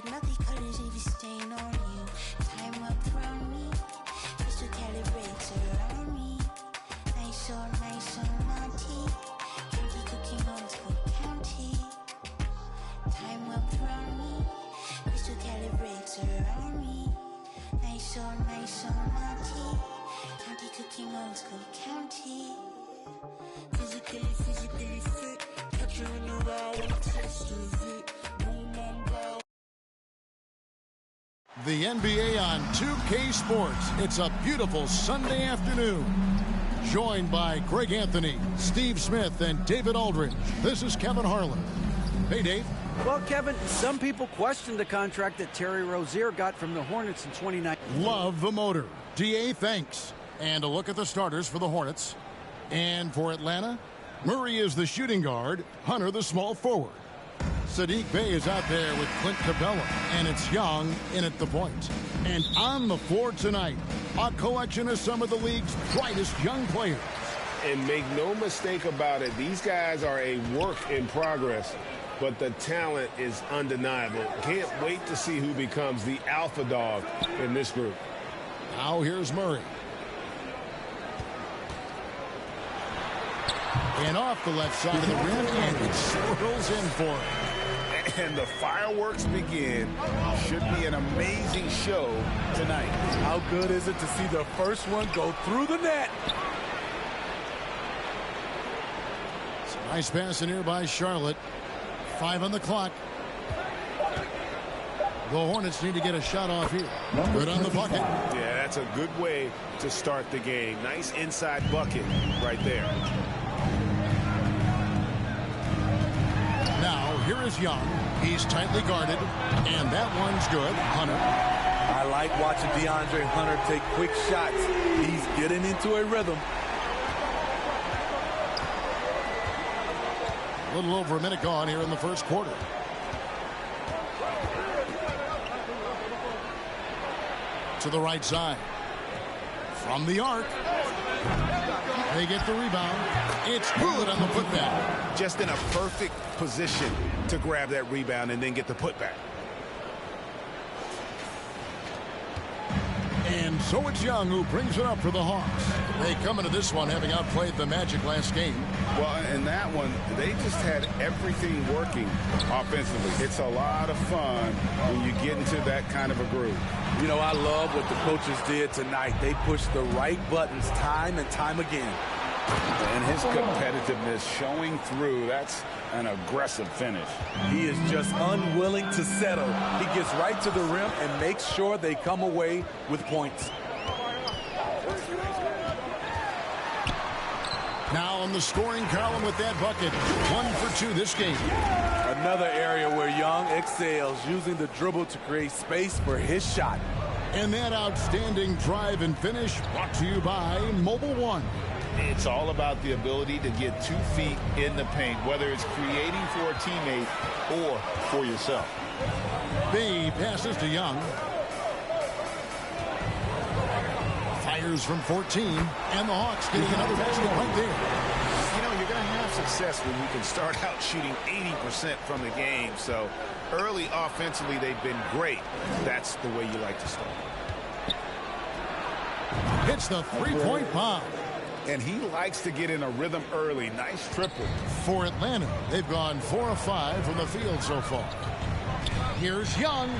get ugly colors if you stain on you. Time up from me, crystal calibrator on me. Nice or naughty. County cooking old school county. Time up from me, crystal calibrator on me. Nice or naughty. County cooking old school county. Physically fit. Catch you in the raw with a taste of it. Boom on blow. The NBA on 2K Sports. It's a beautiful Sunday afternoon. Joined by Greg Anthony, Steve Smith, and David Aldridge. This is Kevin Harlan. Hey, Dave. Well, Kevin, some people question the contract that Terry Rozier got from the Hornets in 2019. Love the motor. DA, thanks. And a look at the starters for the Hornets. And for Atlanta, Murray is the shooting guard, Hunter the small forward. Saddiq Bey is out there with Clint Capella, and it's Young in at the point. And on the floor tonight, a collection of some of the league's brightest young players. And make no mistake about it, these guys are a work in progress, but the talent is undeniable. Can't wait to see who becomes the alpha dog in this group. Now here's Murray. And off the left side of the rim, and it swirls in for him. And the fireworks begin. Should be an amazing show tonight. How good is it to see the first one go through the net? It's a nice pass in here by Charlotte. 5 on the clock. The Hornets need to get a shot off here. Good on the bucket. Yeah, that's a good way to start the game. Nice inside bucket right there. Now, here is Young. He's tightly guarded, and that one's good. Hunter. I like watching DeAndre Hunter take quick shots. He's getting into a rhythm. A little over a minute gone here in the first quarter. To the right side. From the arc. They get the rebound. It's good on the putback. Just in a perfect position to grab that rebound and then get the putback. And so it's Young who brings it up for the Hawks. They come into this one having outplayed the Magic last game. Well, in that one, they just had everything working offensively. It's a lot of fun when you get into that kind of a groove. You know, I love what the coaches did tonight. They pushed the right buttons time and time again. And his competitiveness showing through. That's an aggressive finish. He is just unwilling to settle. He gets right to the rim and makes sure they come away with points. Now on the scoring column with that bucket. 1 for 2 this game. Another area where Young excels, using the dribble to create space for his shot. And that outstanding drive and finish brought to you by Mobile One. It's all about the ability to get 2 feet in the paint, whether it's creating for a teammate or for yourself. Bey passes to Young. Fires from 14, and the Hawks getting another basket right there. You know, you're going to have success when you can start out shooting 80% from the game. So early offensively, they've been great. That's the way you like to start. Hits the three-point bomb. And he likes to get in a rhythm early. Nice triple. For Atlanta, they've gone 4 of 5 from the field so far. Here's Young,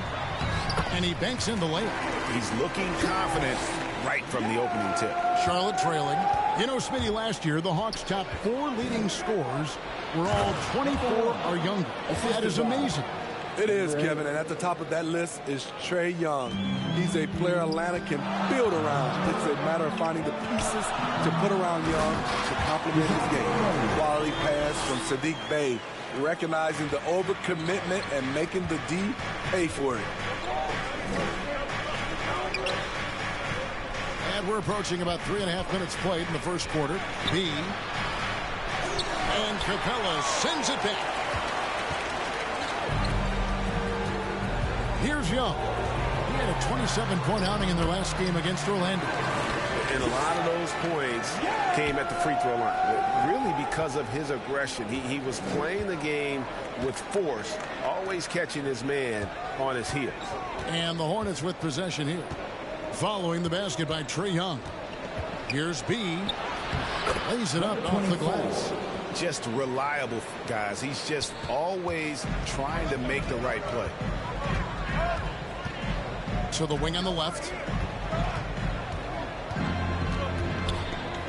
and he banks in the layup. He's looking confident right from the opening tip. Charlotte trailing. You know, Smitty, last year, the Hawks' top 4 leading scorers were all 24 or younger. That is amazing. It is, Kevin, and at the top of that list is Trae Young. He's a player Atlanta can build around. It's a matter of finding the pieces to put around Young to complement his game. Quality pass from Saddiq Bey, recognizing the overcommitment and making the D pay for it. And we're approaching about 3.5 minutes played in the first quarter. B. And Capella sends it back. Here's Young. He had a 27-point outing in their last game against Orlando. and a lot of those points came at the free throw line. Really because of his aggression. He was playing the game with force, always catching his man on his heels. And the Hornets with possession here. Following the basket by Trae Young. Here's B. Lays it up off the glass. Just reliable, guys. He's just always trying to make the right play. To the wing on the left.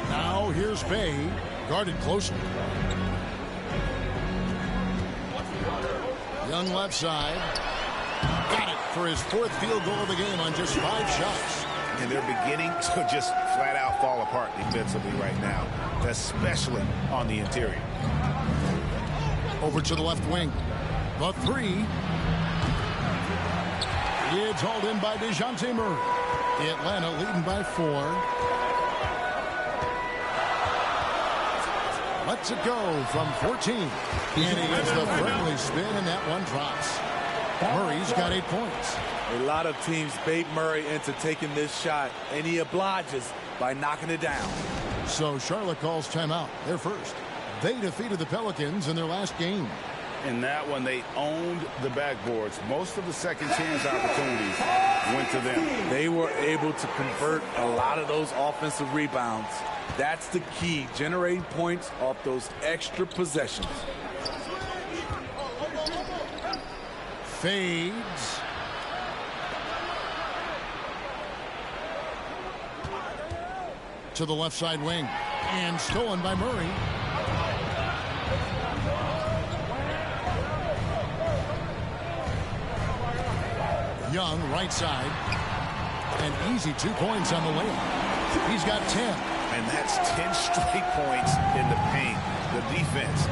Now here's Bay. Guarded closely. Young left side. Got it for his 4th field goal of the game on just 5 shots. And they're beginning to just flat out fall apart defensively right now, especially on the interior. Over to the left wing. The 3. It's hauled in by DeJounte Murray. Atlanta leading by 4. Lets it go from 14. And he gets the friendly spin, and that one drops. Murray's got 8 points. A lot of teams bait Murray into taking this shot, and he obliges by knocking it down. So Charlotte calls timeout. They're first. They defeated the Pelicans in their last game. In that one, they owned the backboards. Most of the second chance opportunities went to them. They were able to convert a lot of those offensive rebounds. That's the key, generating points off those extra possessions. Fades. To the left side wing. And stolen by Murray. Young, right side. An easy 2 points on the layup. He's got 10. And that's 10 straight points in the paint. The defense,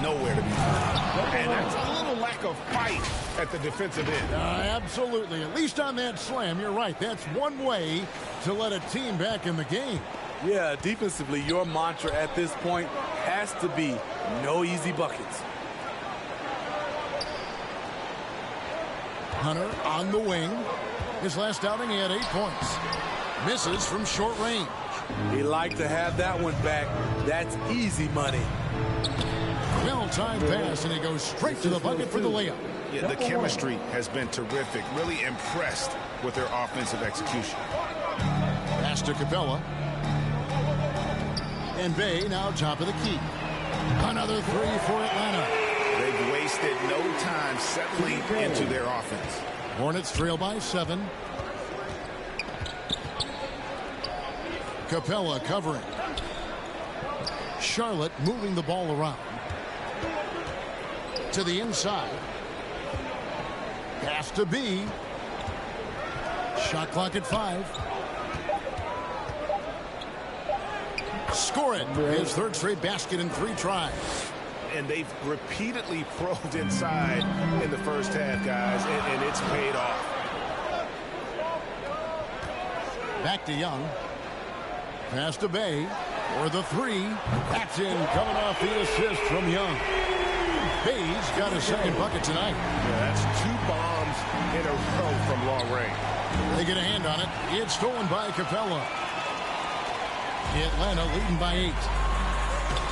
nowhere to be found. And that's a little lack of fight at the defensive end. Absolutely. At least on that slam, you're right. That's one way to let a team back in the game. Yeah, defensively, your mantra at this point has to be no easy buckets. Hunter on the wing. His last outing, he had 8 points. Misses from short range. He liked to have that one back. That's easy money. Well-timed pass, and he goes straight to the bucket for the layup. Yeah, the chemistry has been terrific. Really impressed with their offensive execution. Pass to Capella. And Bay now top of the key. Another 3 for Atlanta. They've wasted no time settling into their offense. Hornets trail by 7. Capella covering. Charlotte moving the ball around. To the inside. Pass to B. Shot clock at 5. Score it. His 3rd straight basket in 3 tries. And they've repeatedly probed inside in the first half, guys, and it's paid off. Back to Young. Pass to Bay. For the 3. That's in, coming off the assist from Young. Bay's got his 2nd bucket tonight. Yeah, that's 2 bombs in a row from long range. They get a hand on it. It's stolen by Capella. Atlanta leading by 8.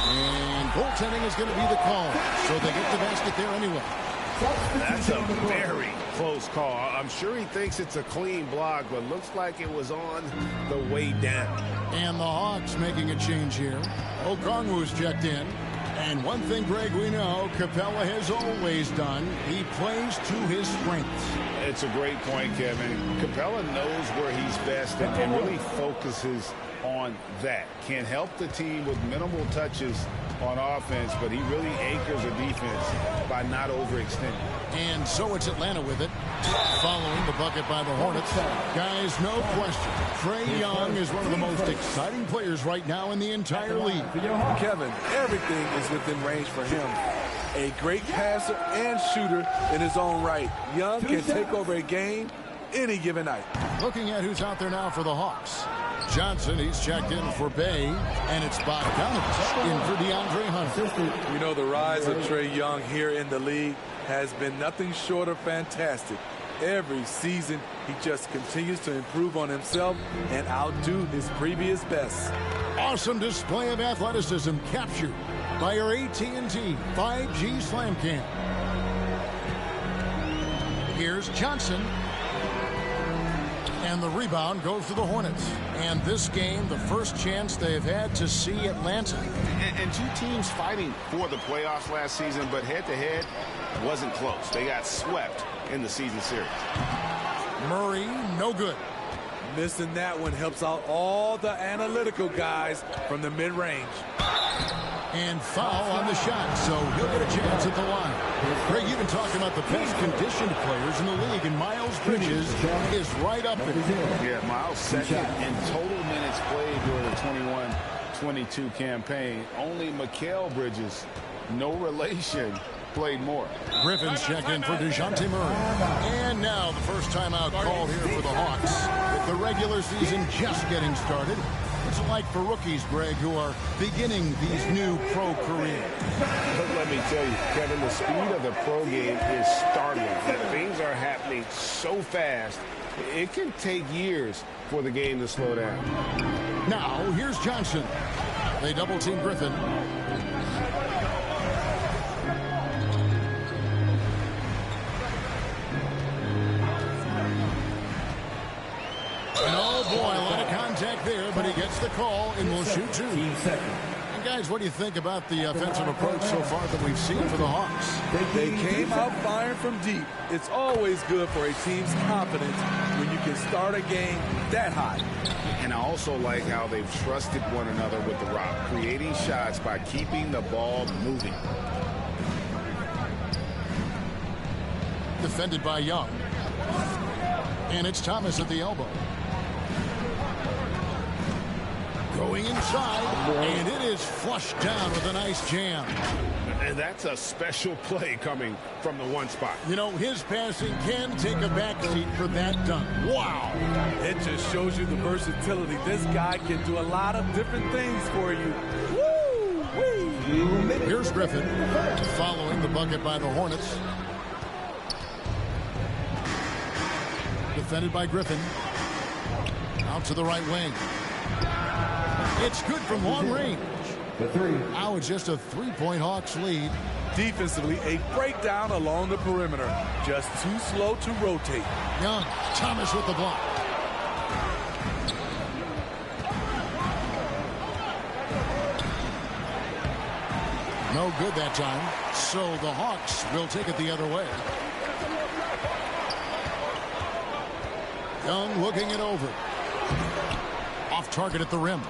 And goaltending is going to be the call. So they get the basket there anyway. That's a very close call. I'm sure he thinks it's a clean block, but looks like it was on the way down. And the Hawks making a change here. Okongwu's checked in. And one thing, Greg, we know Capella has always done. He plays to his strengths. It's a great point, Kevin. Capella knows where he's best and really focuses on that. Can help the team with minimal touches on offense, but he really anchors the defense by not overextending. And so it's Atlanta with it. Following the bucket by the Hornets. Guys, no question. Trae Young is one of the most exciting players right now in the entire league. Kevin, everything is within range for him. A great passer and shooter in his own right. Young can take over a game any given night. Looking at who's out there now for the Hawks. Johnson, he's checked in for Bay, and it's Bogdanovich in for DeAndre Hunter. You know, the rise of Trae Young here in the league has been nothing short of fantastic. Every season, he just continues to improve on himself and outdo his previous best. Awesome display of athleticism captured by our AT&T 5G Slam Cam. Here's Johnson. And the rebound goes to the Hornets. And this game, the first chance they've had to see Atlanta. And two teams fighting for the playoffs last season, but head-to-head wasn't close. They got swept in the season series. Murray, no good. Missing that one helps out all the analytical guys from the mid-range. And foul on the shot, so he'll get a chance at the line. Greg, you've been talking about the best conditioned players in the league, and Miles Bridges is right up there. Yeah, Miles second in total minutes played during the 21-22 campaign. Only Mikal Bridges, no relation, played more. Griffin's checked in for DeJounte Murray. And now the first timeout called here for the Hawks. With the regular season just getting started. What's it like for rookies, Greg, who are beginning these new pro careers? But let me tell you, Kevin, the speed of the pro game is startling. That things are happening so fast, it can take years for the game to slow down. Now, here's Johnson. They double-team Griffin. And oh boy, a lot of contact there, but he gets the call and will shoot two. And guys, what do you think about the offensive approach so far that we've seen for the Hawks? They came out firing from deep. It's always good for a team's confidence when you can start a game that high. And I also like how they've trusted one another with the rock, creating shots by keeping the ball moving. Defended by Young. And it's Thomas at the elbow. Going inside, and it is flushed down with a nice jam. And that's a special play coming from the one spot. You know, his passing can take a backseat for that dunk. Wow. It just shows you the versatility. This guy can do a lot of different things for you. Woo! Here's Griffin following the bucket by the Hornets. Defended by Griffin. Out to the right wing. It's good from long range. Now it's just a three-point Hawks lead. Defensively, a breakdown along the perimeter. Just too slow to rotate. Young, Thomas with the block. No good that time. So the Hawks will take it the other way. Young looking it over. Off target at the rim.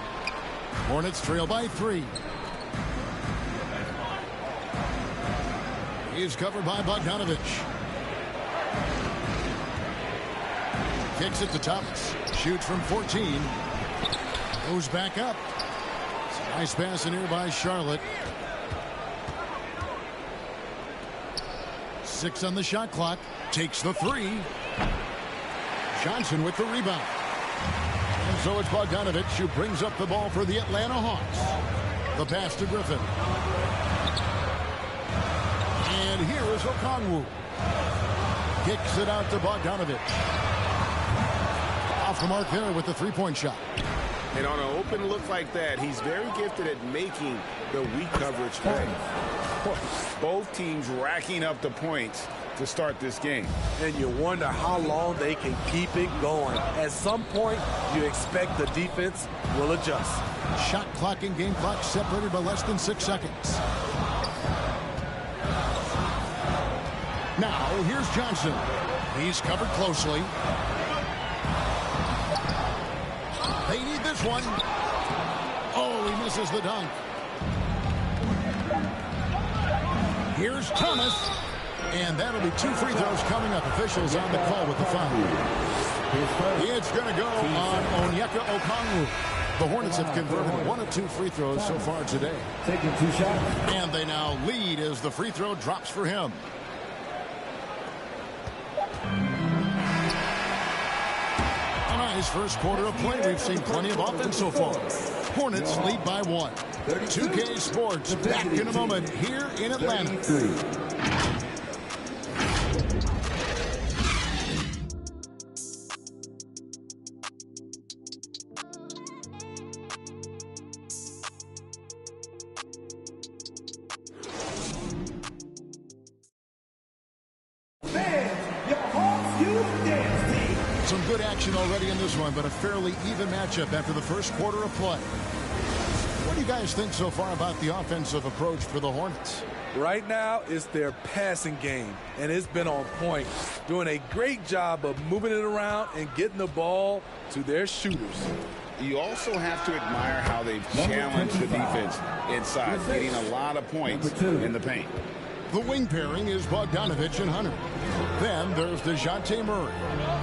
Hornets trail by 3. He's covered by Bogdanovich. Kicks it to Thomas. Shoots from 14. Goes back up. It's a nice pass in here by Charlotte. 6 on the shot clock. Takes the 3. Johnson with the rebound. And so it's Bogdanovich who brings up the ball for the Atlanta Hawks. The pass to Griffin. And here is Okongwu. Kicks it out to Bogdanovich. Off the mark there with the three-point shot. And on an open look like that, he's very gifted at making the weak coverage play. Both teams racking up the points to start this game. And you wonder how long they can keep it going. At some point, you expect the defense will adjust. Shot clock and game clock separated by less than 6 seconds. Now, here's Johnson. He's covered closely. They need this one. Oh, he misses the dunk. Here's Thomas. And that'll be 2 free throws coming up. Officials on the call with the foul. It's going to go on Onyeka Okongwu. The Hornets have converted 1 of 2 free throws so far today. Taking 2 shots. And they now lead as the free throw drops for him. A nice first quarter of play. We've seen plenty of offense so far. Hornets lead by 1. 2K Sports back in a moment here in Atlanta. Good action already in this one, but a fairly even matchup after the first quarter of play. What do you guys think so far about the offensive approach for the Hornets? Right now, it's their passing game, and it's been on point, doing a great job of moving it around and getting the ball to their shooters. You also have to admire how they've challenged the defense inside, getting a lot of points in the paint. The wing pairing is Bogdanovich and Hunter. Then there's DeJounte Murray.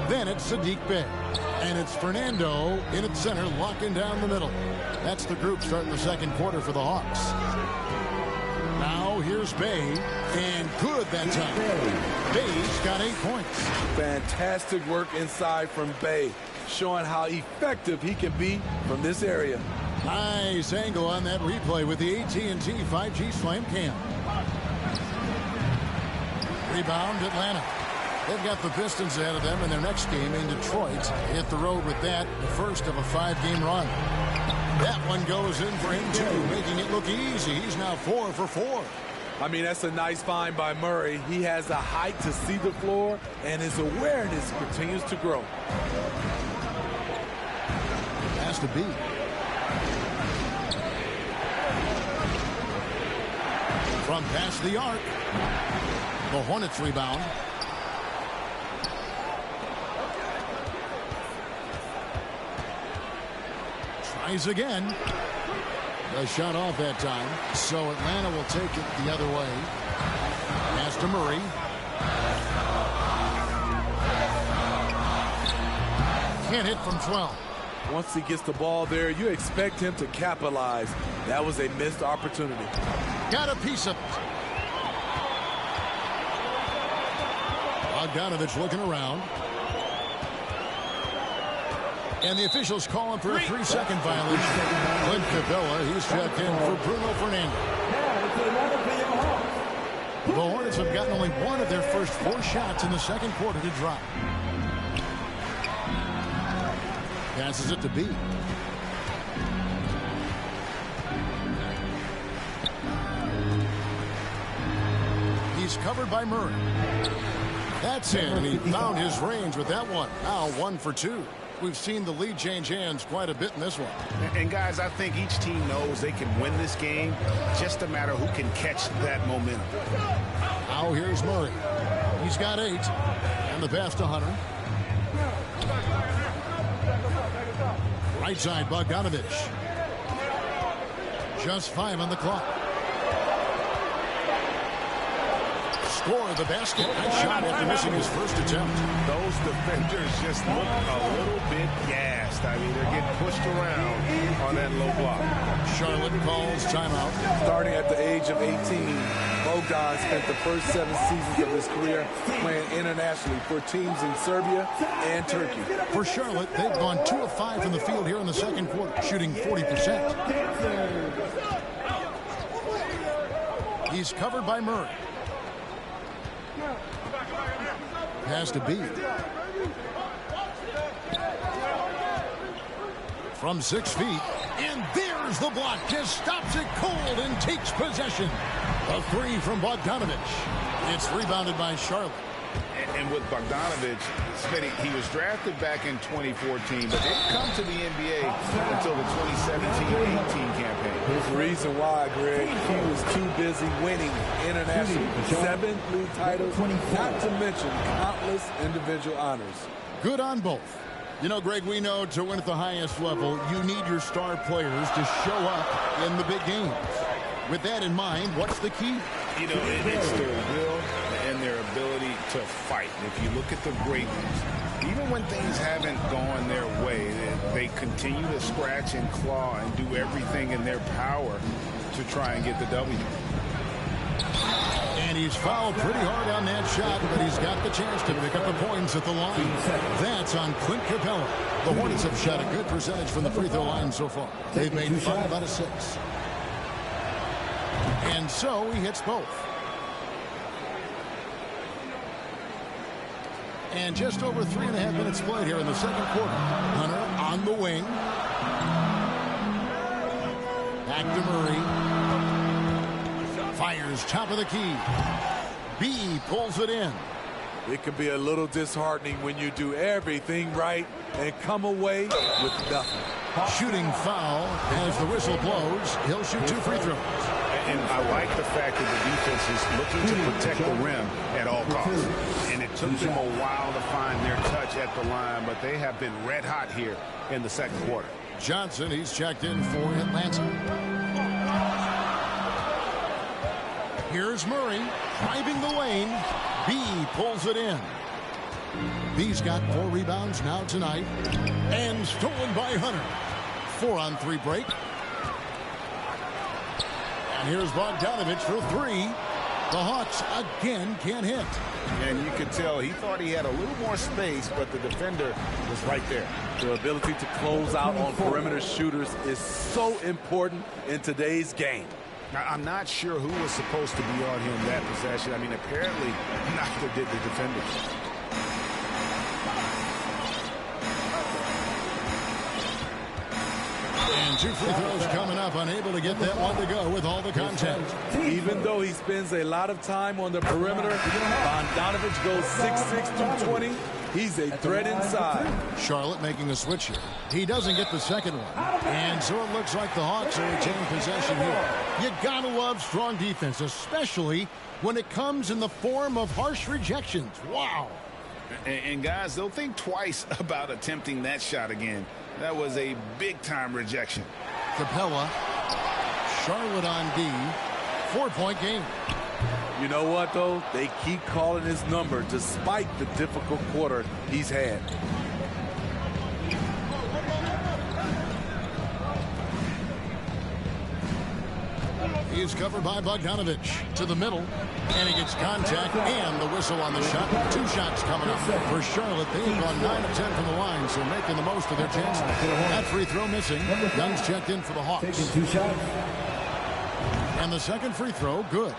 Then it's Saddiq Bey. And it's Fernando in at center, locking down the middle. That's the group starting the second quarter for the Hawks. Now here's Bey, and good that time. Bey's got 8 points. Fantastic work inside from Bey, showing how effective he can be from this area. Nice angle on that replay with the AT&T 5G Slam Cam. Rebound, Atlanta. They've got the Pistons ahead of them in their next game in Detroit. Hit the road with that, the first of a 5-game run. That one goes in for him, too, making it look easy. He's now 4 for 4. I mean, that's a nice find by Murray. He has the height to see the floor, and his awareness continues to grow. Has to be. From past the arc. The Hornets rebound. Tries again. The shot off that time. So Atlanta will take it the other way. Pass to Murray. Can't hit from 12. Once he gets the ball there, you expect him to capitalize. That was a missed opportunity. Got a piece of it. Bogdanovich looking around. And the officials calling for a 3-second violation. Clint Capella, he's checked in for Bruno Fernando. The Hornets have gotten only one of their first 4 shots in the second quarter to drop. Passes it to B. He's covered by Murray. That's it, and he found his range with that one. Now 1 for 2. We've seen the lead change hands quite a bit in this one. And guys, I think each team knows they can win this game. Just a matter who can catch that momentum. Now here's Murray. He's got 8. And the pass to Hunter. Right side, Bogdanovich. Just 5 on the clock. Score the basket. Nice shot after missing his first attempt. Those defenders just look a little bit gassed. I mean, they're getting pushed around on that low block. Charlotte calls timeout. Starting at the age of 18, Bogdan spent the first 7 seasons of his career playing internationally for teams in Serbia and Turkey. For Charlotte, they've gone 2 of 5 from the field here in the second quarter, shooting 40%. He's covered by Murray. Has to be. From 6 feet. And there's the block. Just stops it cold and takes possession. A 3 from Bogdanovich. It's rebounded by Charlotte. And with Bogdanovich, Smitty, he was drafted back in 2014, but didn't come to the NBA until the 2017-18 campaign. The reason why, Greg, he was too busy winning internationally. 7 league titles, not to mention countless individual honors. Good on both. You know, Greg, we know to win at the highest level, you need your star players to show up in the big games. With that in mind, what's the key? You know, it's their will and their ability to fight. If you look at the great ones, even when things haven't gone their way, they continue to scratch and claw and do everything in their power to try and get the W. And he's fouled pretty hard on that shot, but he's got the chance to pick up the points at the line. That's on Clint Capella. The Hornets have shot a good percentage from the free throw line so far. They've made 5 out of 6. And so he hits both. And just over 3.5 minutes played here in the second quarter. Hunter on the wing. Back to Murray. Fires top of the key. B pulls it in. It can be a little disheartening when you do everything right and come away with nothing. Shooting foul as the whistle blows. He'll shoot 2 free throws. And I like the fact that the defense is looking to protect the rim at all costs. And it took them a while to find their touch at the line, but they have been red hot here in the second quarter. Johnson, he's checked in for Atlanta. Here's Murray driving the lane. B pulls it in. B's got 4 rebounds now tonight. And stolen by Hunter. 4-on-3 break. And here's Bogdanovich for 3. The Hawks again can't hit. And you could tell he thought he had a little more space, but the defender was right there. The ability to close out on perimeter shooters is so important in today's game. Now, I'm not sure who was supposed to be on him that possession. I mean, apparently, neither did the defenders. And 2 free throws coming up, unable to get that one to go with all the contact. Even though he spends a lot of time on the perimeter, Bogdanovich goes 6'6", 220. He's a threat inside. Charlotte making a switch here. He doesn't get the second one. And so it looks like the Hawks are retaining possession here. You gotta love strong defense, especially when it comes in the form of harsh rejections. Wow. And guys, they'll think twice about attempting that shot again. That was a big-time rejection. Capella. Charlotte on D. 4-point game. You know what, though? They keep calling his number despite the difficult quarter he's had. He's covered by Bogdanovich to the middle, and he gets contact and the whistle on the shot. 2 shots coming up for Charlotte. They've gone 9 of 10 from the line, so making the most of their chances. That free throw missing. Young's checked in for the Hawks. Taking 2 shots. And the second free throw, good.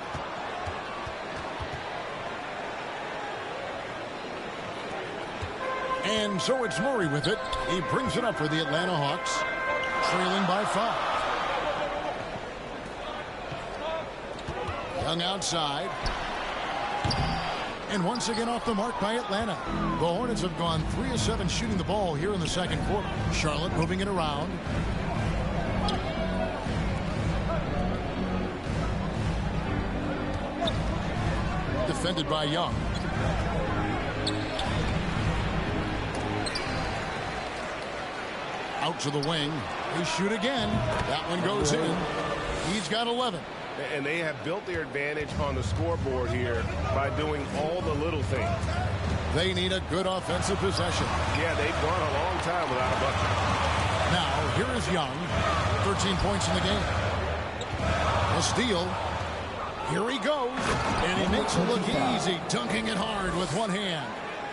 And so it's Murray with it. He brings it up for the Atlanta Hawks, trailing by 5. Young outside. And once again off the mark by Atlanta. The Hornets have gone 3 of 7 shooting the ball here in the second quarter. Charlotte moving it around. Defended by Young. Out to the wing. They shoot again. That one goes in. He's got 11. And they have built their advantage on the scoreboard here by doing all the little things. They need a good offensive possession. Yeah, they've gone a long time without a bucket. Now, here is Young. 13 points in the game. A steal. Here he goes. And he makes it look easy, dunking it hard with one hand.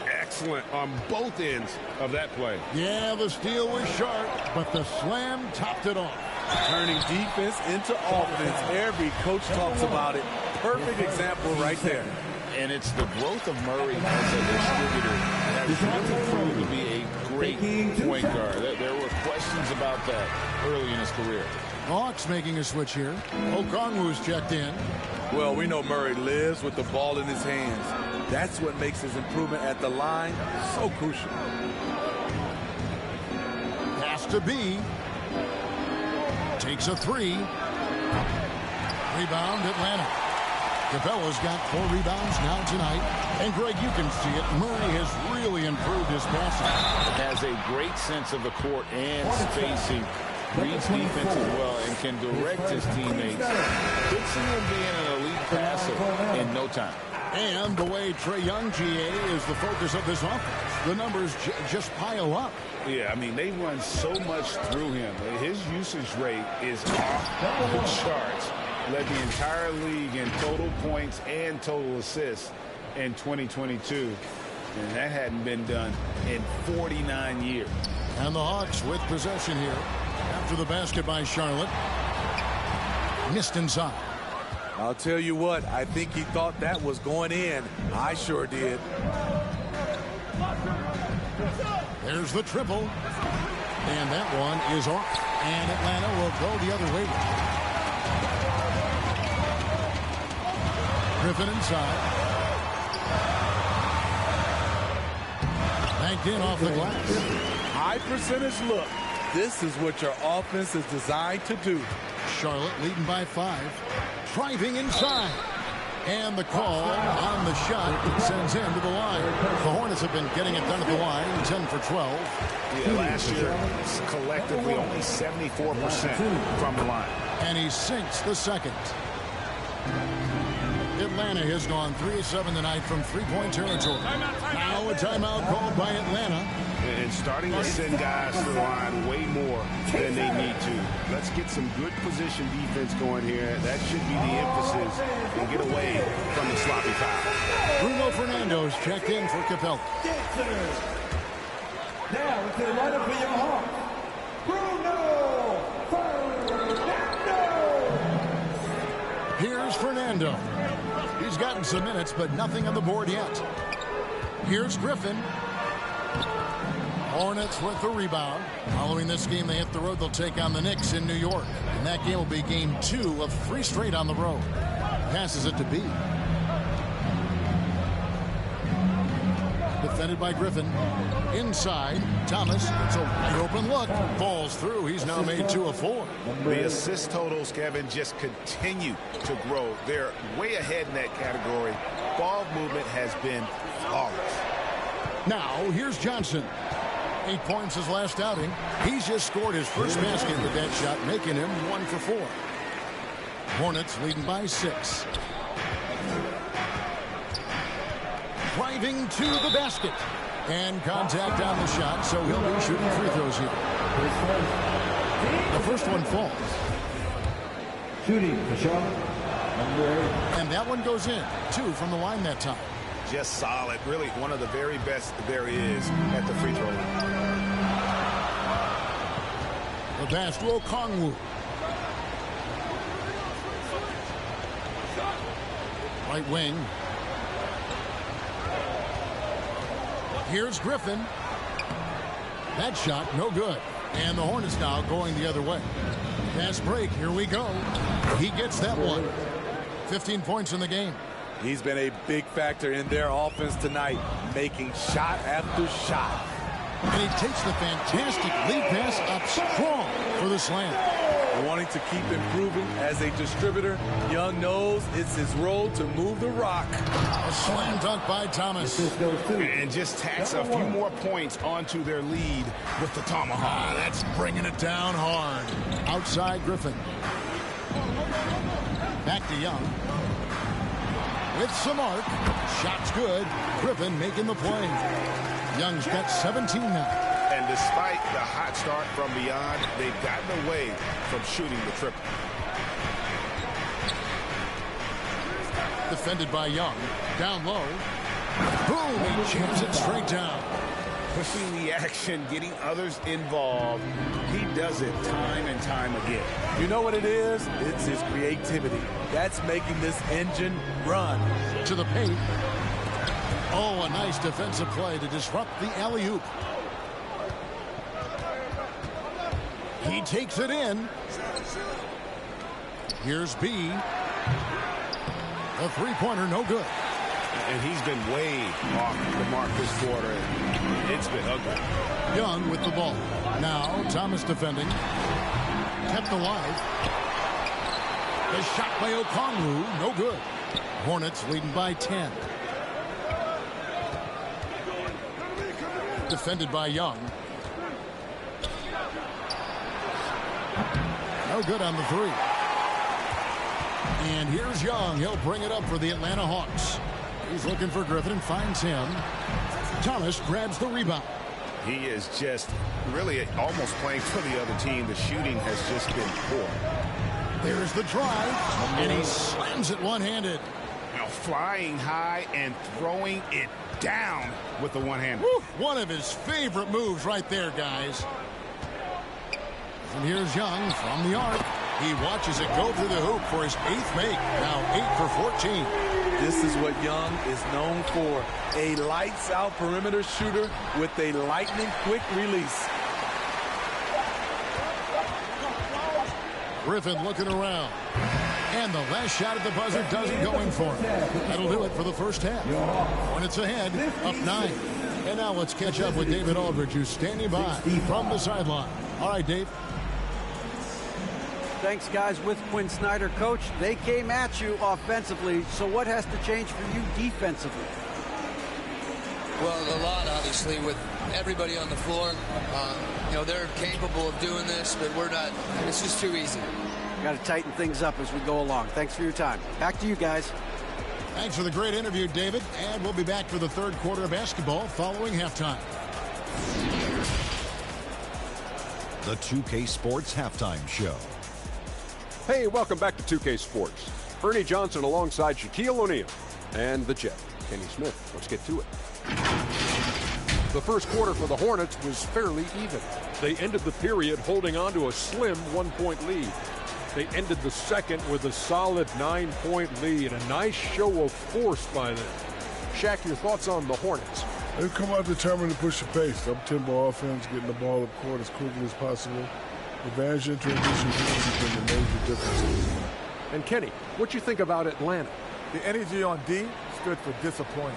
Excellent on both ends of that play. Yeah, the steal was sharp, but the slam topped it off. Turning defense into offense. Every coach talks about it. Perfect example right there. And it's the growth of Murray as a distributor that has really proven to be a great point guard. There were questions about that early in his career. Hawks making a switch here. Okongwu's checked in. Well, we know Murray lives with the ball in his hands. That's what makes his improvement at the line so crucial. Pass to B. Takes a 3. Rebound Atlanta. Capella's got 4 rebounds now tonight. And Greg, you can see it. Murray has really improved his passing. Has a great sense of the court and spacing. Reads defense as well and can direct his teammates. Could see him being an elite passer in no time. And the way Trae Young, GA, is the focus of this offense. The numbers just pile up. Yeah, I mean, they run so much through him. His usage rate is off the charts. Led the entire league in total points and total assists in 2022. And that hadn't been done in 49 years. And the Hawks with possession here. After the basket by Charlotte. Missed inside. I'll tell you what, I think he thought that was going in. I sure did. There's the triple. And that one is off. And Atlanta will go the other way. Griffin inside. Banked in off the glass. High percentage look. This is what your offense is designed to do. Charlotte leading by 5. Driving inside. And the call on the shot sends him to the line. The Hornets have been getting it done at the line, 10 for 12. Yeah, last year, collectively, only 74% from the line. And he sinks the second. Atlanta has gone 3 of 7 tonight from three-point territory. Now a timeout called by Atlanta. And starting to send guys to the line way more than they need to. Let's get some good position defense going here. That should be the emphasis and get away from the sloppy foul. Bruno Fernando's checked in for Capella. Now it's the lineup for your Hawks, Bruno Fernando. Here's Fernando. He's gotten some minutes, but nothing on the board yet. Here's Griffin. Hornets with the rebound. Following this game, they hit the road. They'll take on the Knicks in New York. And that game will be game 2 of 3 straight on the road. Passes it to B. Defended by Griffin. Inside, Thomas. It's a wide open look. Falls through. He's now made 2 of 4. The assist totals, Kevin, just continue to grow. They're way ahead in that category. Ball movement has been flawless. Now, here's Johnson. 8 points his last outing. He's just scored his first basket with that shot, making him 1 for 4. Hornets leading by 6. Driving to the basket. And contact on the shot, so he'll be shooting free throws here. The first one falls. Shooting for Charlotte, number 8. And that one goes in. 2 from the line that time. Just solid. Really one of the very best there is at the free throw line. The pass to Okongwu. Right wing. Here's Griffin. That shot, no good. And the Hornets now going the other way. Fast break, here we go. He gets that one. 15 points in the game. He's been a big factor in their offense tonight, making shot after shot. And he takes the fantastic lead pass up strong for the slam. Wanting to keep improving as a distributor, Young knows it's his role to move the rock. A slam dunk by Thomas. And just tacks a few more points onto their lead with the tomahawk. That's bringing it down hard. Outside Griffin. Back to Young. With some arc. Shot's good. Griffin making the play. Young's got 17 now. And despite the hot start from beyond, they've gotten away from shooting the triple. Defended by Young. Down low. Boom! He jams it straight down. Pushing the action, getting others involved. He does it time and time again. You know what it is? It's his creativity. That's making this engine run. To the paint. Oh, a nice defensive play to disrupt the alley-oop. He takes it in. Here's B. A three-pointer, no good. And he's been way off the mark this quarter. It's been ugly. Young with the ball. Now Thomas defending. Kept alive. The shot by Okongwu, no good. Hornets leading by 10. Defended by Young. No good on the 3. And here's Young. He'll bring it up for the Atlanta Hawks. He's looking for Griffin and finds him. Thomas grabs the rebound. He is just really almost playing for the other team. The shooting has just been poor. There's the drive, and he slams it one-handed. Now flying high and throwing it down with the one-hander. One of his favorite moves right there, guys. And here's Young from the arc. He watches it go through the hoop for his 8th make. Now 8 for 14. This is what Young is known for. A lights-out perimeter shooter with a lightning-quick release. Griffin looking around. And the last shot at the buzzer doesn't go in for him. That'll do it for the first half. Hornets ahead, up 9. And now let's catch up with David Aldridge, who's standing by from the sideline. All right, Dave. Thanks, guys. With Quinn Snyder, Coach, they came at you offensively. So what has to change for you defensively? Well, a lot, obviously, with everybody on the floor. They're capable of doing this, but we're not. It's just too easy. Got to tighten things up as we go along. Thanks for your time. Back to you guys. Thanks for the great interview, David. And we'll be back for the third quarter of basketball following halftime. The 2K Sports Halftime Show. Hey, welcome back to 2K Sports. Ernie Johnson alongside Shaquille O'Neal and the Jet, Kenny Smith. Let's get to it. The first quarter for the Hornets was fairly even. They ended the period holding on to a slim 1-point lead. They ended the second with a solid 9-point lead. A nice show of force by them. Shaq, your thoughts on the Hornets? They've come out determined to push the pace. Up-tempo offense, getting the ball up court as quickly as possible. Advantage in transition has been the major differences. And Kenny, what you think about Atlanta? The energy on D stood for disappointing.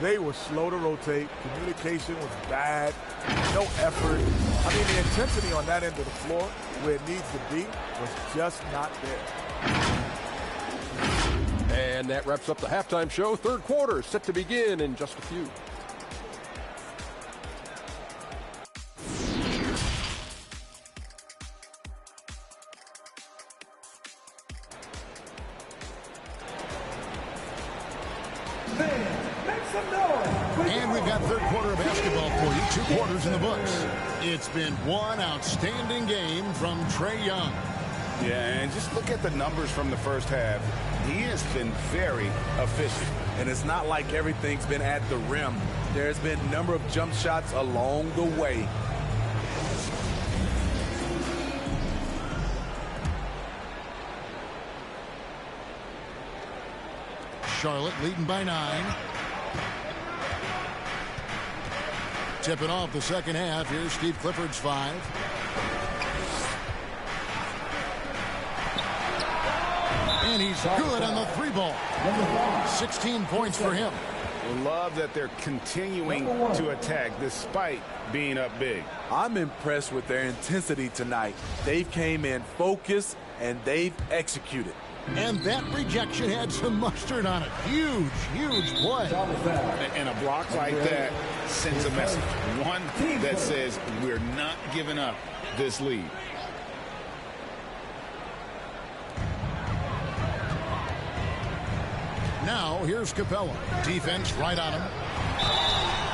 They were slow to rotate. Communication was bad. No effort. I mean, the intensity on that end of the floor, where it needs to be, was just not there. And that wraps up the halftime show. Third quarter set to begin in just a few. And we've got third quarter of basketball for you. 2 quarters in the books. It's been one outstanding game from Trae Young. Yeah, and just look at the numbers from the first half. He has been very efficient. And it's not like everything's been at the rim. There's been a number of jump shots along the way. Charlotte leading by 9. Tipping off the second half. Here's Steve Clifford's 5. And he's good on the 3-ball. 16 points for him. Love that they're continuing to attack despite being up big. I'm impressed with their intensity tonight. They've came in focused and they've executed. And that rejection had some mustard on it. Huge, huge play. And a block like that sends a message. One that says we're not giving up this lead. Now here's Capella. Defense right on him.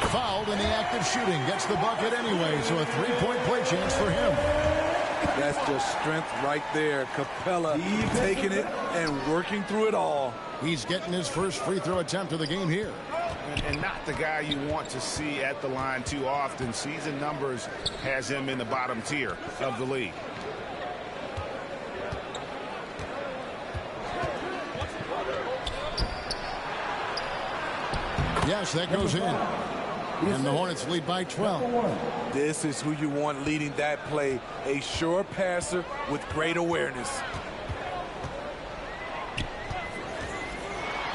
Fouled in the act of shooting. Gets the bucket anyway, so a 3-point play chance for him. That's just strength right there. Capella taking it and working through it all. He's getting his first free throw attempt of the game here. And not the guy you want to see at the line too often. Season numbers has him in the bottom tier of the league. Yes, that goes in. And the Hornets lead by 12. This is who you want leading that play. A sure passer with great awareness.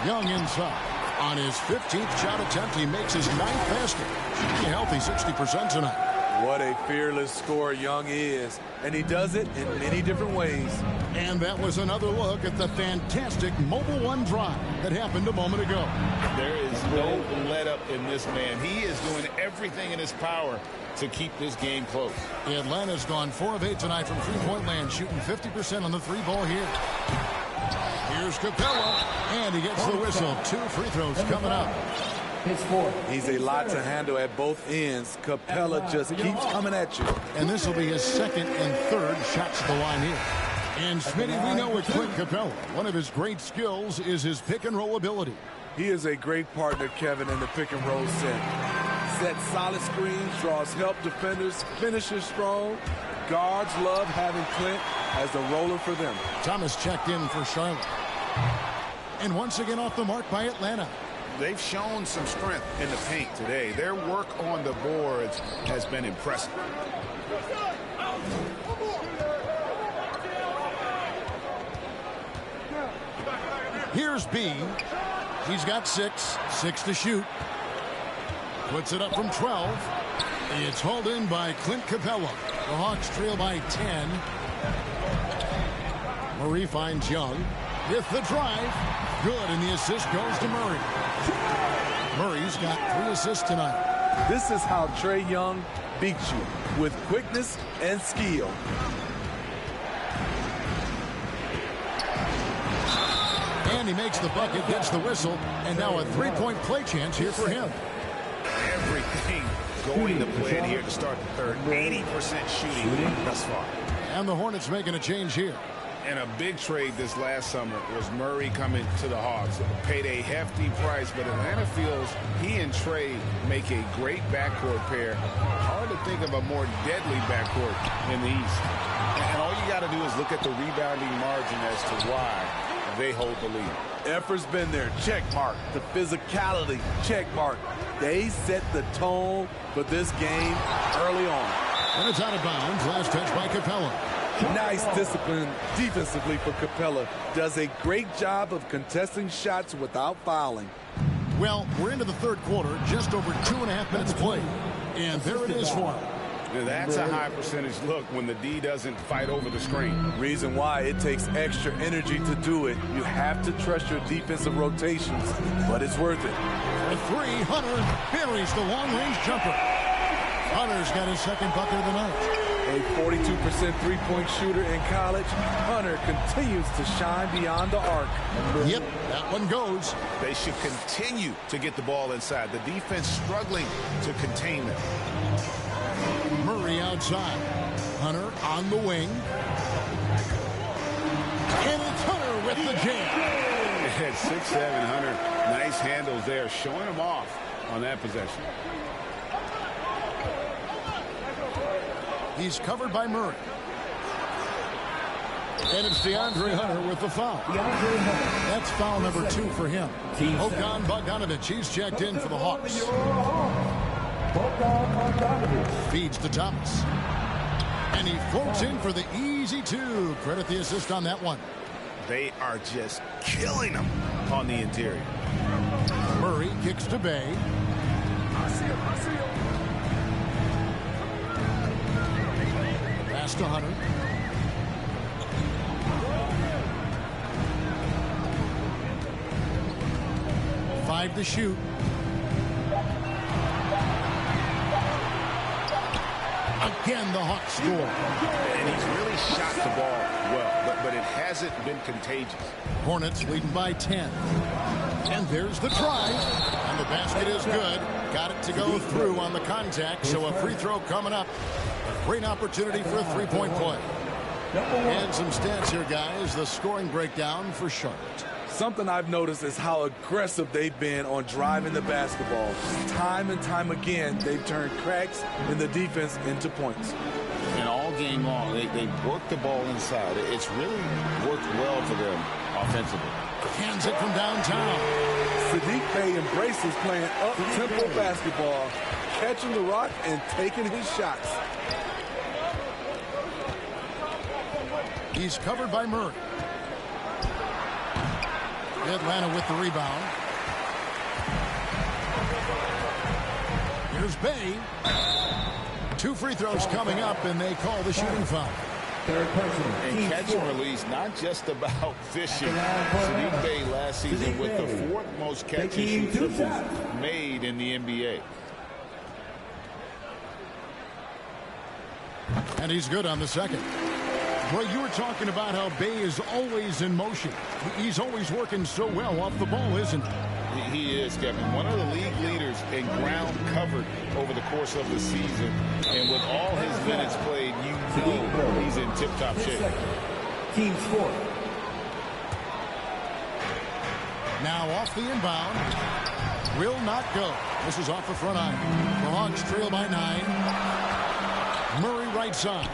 Young inside. On his 15th shot attempt, he makes his 9th basket. Should be healthy, 60% tonight. What a fearless scorer Young is. And he does it in many different ways. And that was another look at the fantastic Mobile One drive that happened a moment ago. There is no let up in this man. He is doing everything in his power to keep this game close. Atlanta's gone 4 of 8 tonight from three-point land, shooting 50% on the 3-ball here. Here's Capella, and he gets the whistle. 2 free throws coming up. He's a lot to handle at both ends. Capella just keeps coming at you. And this will be his 2nd and 3rd shots at the line here. And Smitty, we know with Clint Capella, one of his great skills is his pick-and-roll ability. He is a great partner, Kevin, in the pick-and-roll set. Sets solid screens, draws help defenders, finishes strong. Guards love having Clint as the roller for them. Thomas checked in for Charlotte. And once again off the mark by Atlanta. They've shown some strength in the paint today. Their work on the boards has been impressive. Here's B. He's got 6 to shoot. Puts it up from 12. It's hauled in by Clint Capella. The Hawks trail by 10. Murray finds Young with the drive. Good, and the assist goes to Murray. Murray's got 3 assists tonight. This is how Trae Young beats you, with quickness and skill. And he makes the bucket, gets the whistle, and now a three-point play chance here for him. Everything going to plan here to start the third. 80% shooting thus far. And the Hornets making a change here. And a big trade this last summer was Murray coming to the Hawks. Paid a hefty price, but Atlanta feels he and Trae make a great backcourt pair. Hard to think of a more deadly backcourt in the East. And all you got to do is look at the rebounding margin as to why they hold the lead. Effort's been there, check mark. The physicality, check mark. They set the tone for this game early on. And it's out of bounds. Last touch by Capella. Nice discipline defensively for Capella. Does a great job of contesting shots without fouling. Well, we're into the third quarter, just over 2.5 minutes played. And there it is for him. Now that's a high percentage look when the D doesn't fight over the screen. Reason why it takes extra energy to do it. You have to trust your defensive rotations, but it's worth it. For 3, Hunter buries the long-range jumper. Hunter's got his second bucket of the night. A 42% three-point shooter in college, Hunter continues to shine beyond the arc. Yep, that one goes. They should continue to get the ball inside. The defense struggling to contain them. Murray outside. Hunter on the wing. And it's Hunter with the jam. At 6'7", Hunter, nice handles there, showing him off on that possession. He's covered by Murray. And it's DeAndre Hunter with the foul. That's foul number 2 for him. Bogdan Bogdanovic, he's checked in for the Hawks. Feeds to Thomas. And he floats in for the easy 2. Credit the assist on that one. They are just killing them on the interior. Murray kicks to Bay. Pass to Hunter. Five to shoot. Again, the Hawks score. And he's really shot the ball well, but it hasn't been contagious. Hornets leading by 10. And there's the try. And the basket is good. Got it to go through on the contact, so a free throw coming up. A great opportunity for a three-point play. And some stats here, guys. The scoring breakdown for Charlotte. Something I've noticed is how aggressive they've been on driving the basketball. Time and time again, they've turned cracks in the defense into points. And all game long, they work the ball inside. It's really worked well for them offensively. Hands it from downtown. Saddiq Bey embraces playing up-tempo basketball, catching the rock and taking his shots. He's covered by Murray. Atlanta with the rebound. Here's Bay. 2 free throws coming up, and they call the shooting foul. And catch and release, not just about fishing. Saddiq Bey last season with the 4th most catch and shoot triples made in the NBA. And he's good on the second. Well, you were talking about how Bay is always in motion. He's always working so well off the ball, isn't he? He is, Kevin. One of the league leaders in ground covered over the course of the season. And with all his minutes played, you know he's in tip-top shape. Team score. Now off the inbound. Will not go. This is off the front iron. The Hawks trail by 9. Murray right side.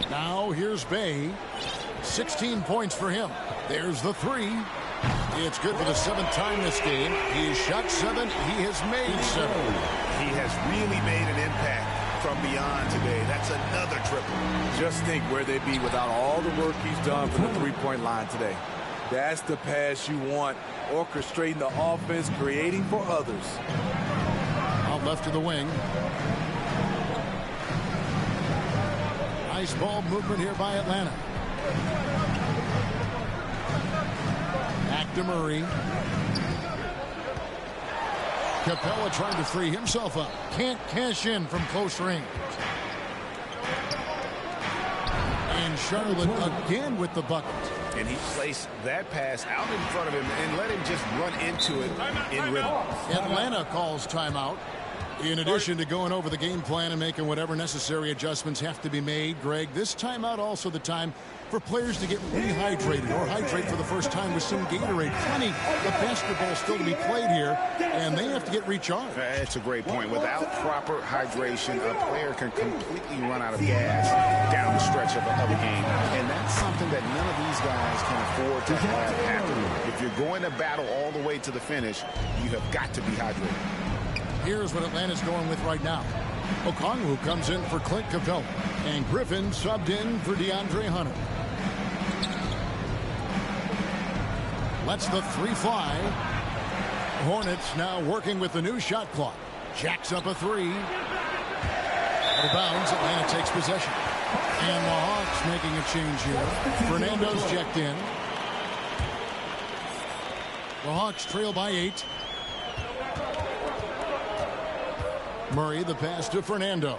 Now here's Bay. 16 points for him. There's the 3. It's good for the 7th time this game. He's shot 7. He has made 7. He has really made an impact from and beyond today. That's another triple. Just think where they'd be without all the work he's done from the three-point line today. That's the pass you want, orchestrating the offense, creating for others. Out left to the wing. Nice ball movement here by Atlanta. Back to Murray. Capella trying to free himself up. Can't cash in from close range. And Charlotte again with the bucket. And he placed that pass out in front of him and let him just run into it in rhythm. Atlanta calls timeout. In addition to going over the game plan and making whatever necessary adjustments have to be made, Greg, this timeout also the time for players to get rehydrated or hydrate for the first time with some Gatorade. Plenty of basketball still to be played here, and they have to get recharged. That's a great point. Without proper hydration, a player can completely run out of gas down the stretch of a game. And that's something that none of these guys can afford to have happen. If you're going to battle all the way to the finish, you have got to be hydrated. Here's what Atlanta's going with right now. Okongwu comes in for Clint Capella, and Griffin subbed in for DeAndre Hunter. Lets the three fly. Hornets now working with the new shot clock. Jacks up a three. Out of bounds, Atlanta takes possession. And the Hawks making a change here. Fernando's checked in. The Hawks trail by 8. Murray, the pass to Fernando.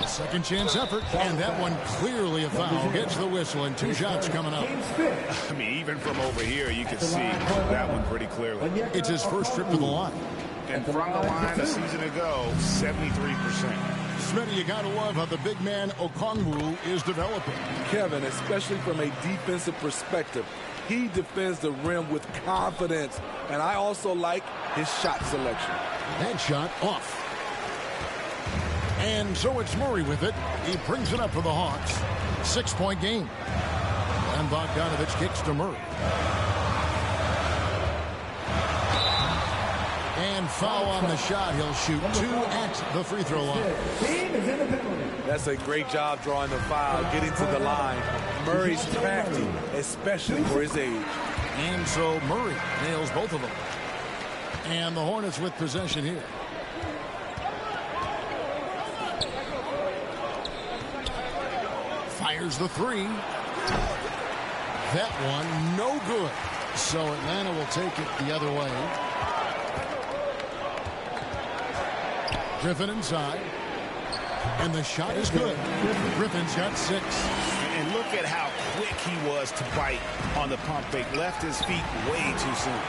A second chance effort, and that one clearly a foul. Gets the whistle, and 2 shots coming up. I mean, even from over here, you can see that one pretty clearly. It's his first trip to the line. And from the line a season ago, 73%. Smitty, you gotta love how the big man Okongwu is developing. Kevin, especially from a defensive perspective, he defends the rim with confidence, and I also like his shot selection. That shot off. And so it's Murray with it. He brings it up for the Hawks. 6-point game. And Bogdanovich kicks to Murray. And foul on the shot. He'll shoot 2 at the free throw line. That's a great job drawing the foul, getting to the line. Murray's crafty, especially for his age. And so Murray nails both of them. And the Hornets with possession here. Fires the three. That one no good. So Atlanta will take it the other way. Griffin inside. And the shot is good. Griffin's got 6. And look at how quick he was to bite on the pump fake. Left his feet way too soon.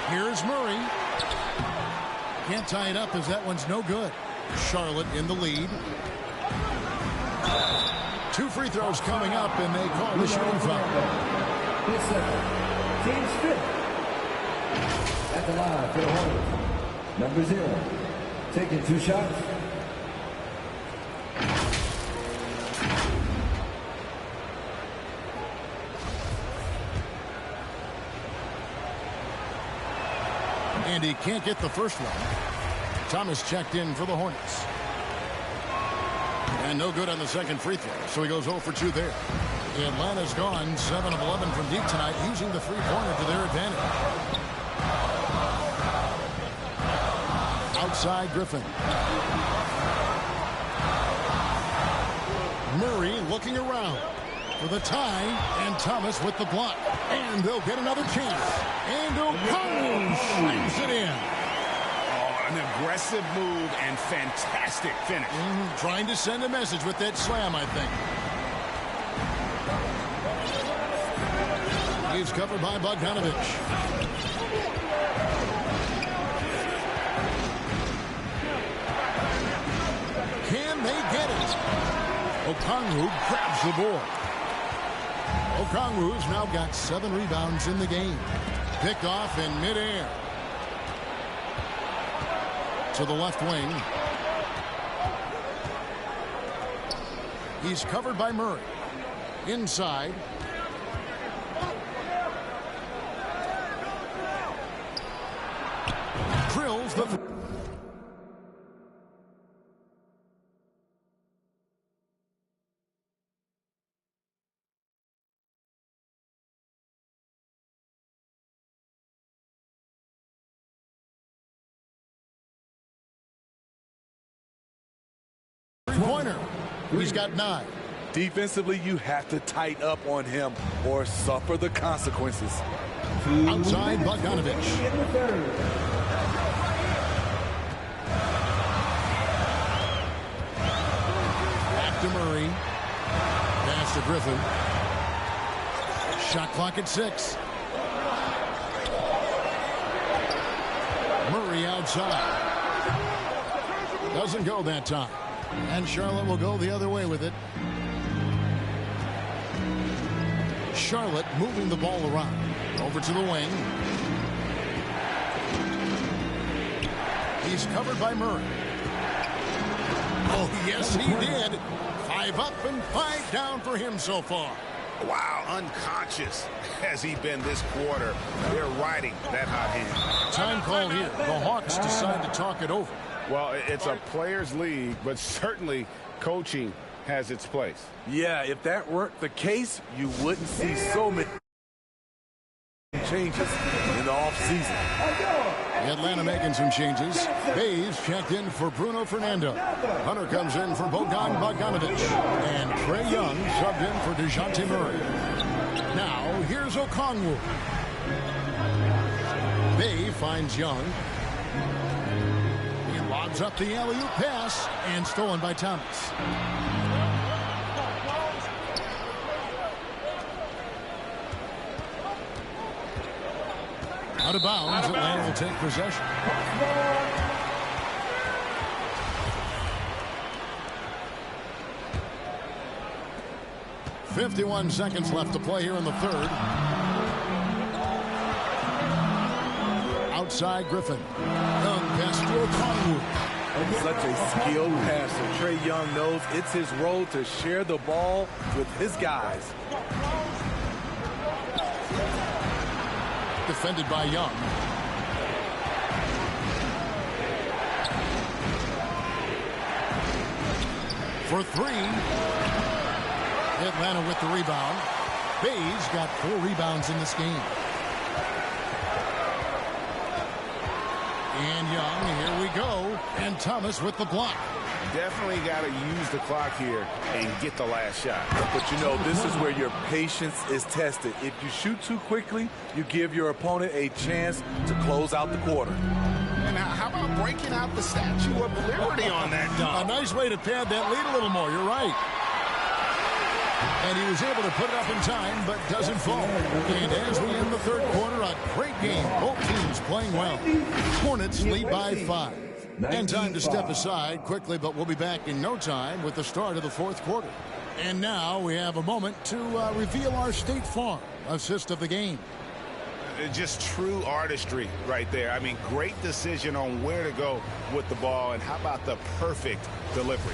Here's Murray. Can't tie it up as that one's no good. Charlotte in the lead. 2 free throws coming up, and they call the shooting foul. Team's 5th. At the line for the Hornets. Number 0. Taking 2 shots. And he can't get the first one. Thomas checked in for the Hornets. And no good on the second free throw, so he goes 0 for 2 there. Atlanta's gone 7 of 11 from deep tonight, using the three-pointer to their advantage. Outside Griffin. Murray looking around for the tie, and Thomas with the block. And they'll get another chance. And Okongwu slams it in. An aggressive move and fantastic finish. Trying to send a message with that slam, I think. He's covered by Bogdanovich. Can they get it? Okongwu grabs the board. Okongwu's now got 7 rebounds in the game. Picked off in midair. To the left wing. He's covered by Murray. Inside. drills the three-pointer. He's got 9. Defensively, you have to tighten up on him or suffer the consequences. Outside Bogdanovich. Back to Murray. Pass to Griffin. Shot clock at 6. Murray outside. Doesn't go that time. And Charlotte will go the other way with it. Charlotte moving the ball around. Over to the wing. He's covered by Murray. Oh, yes, he did. 5 up and 5 down for him so far. Wow, unconscious has he been this quarter. They're riding that hot hand. Time call here. The Hawks decide to talk it over. Well, it's a players' league, but certainly coaching has its place. Yeah, if that weren't the case, you wouldn't see so many changes in the offseason. Atlanta making some changes. Bays checked in for Bruno Fernando. Hunter comes in for Bogdan Bogdanovich. And Trae Young subbed in for DeJounte Murray. Now, here's Okongwu. Bay finds Young. He lobs up the alley-oop pass and stolen by Thomas. Out of bounds, Atlanta will take possession. .51 seconds left to play here in the third. Outside Griffin. Young pass to Okongwu. Such a skilled passer. Trae Young knows it's his role to share the ball with his guys. Defended by Young. For 3. Atlanta with the rebound. Bays got 4 rebounds in this game. And Young, here we go. And Thomas with the block. Definitely got to use the clock here and get the last shot. But you know, this is where your patience is tested. If you shoot too quickly, you give your opponent a chance to close out the quarter. And how about breaking out the Statue of Liberty on that dunk? A nice way to pad that lead a little more. You're right. And he was able to put it up in time, but doesn't fall. And as we end the third quarter, a great game. Both teams playing well. Hornets lead by 5. And time to step aside quickly, but we'll be back in no time with the start of the fourth quarter. And now we have a moment to reveal our State Farm assist of the game. Just true artistry right there. I mean, great decision on where to go with the ball, and how about the perfect delivery?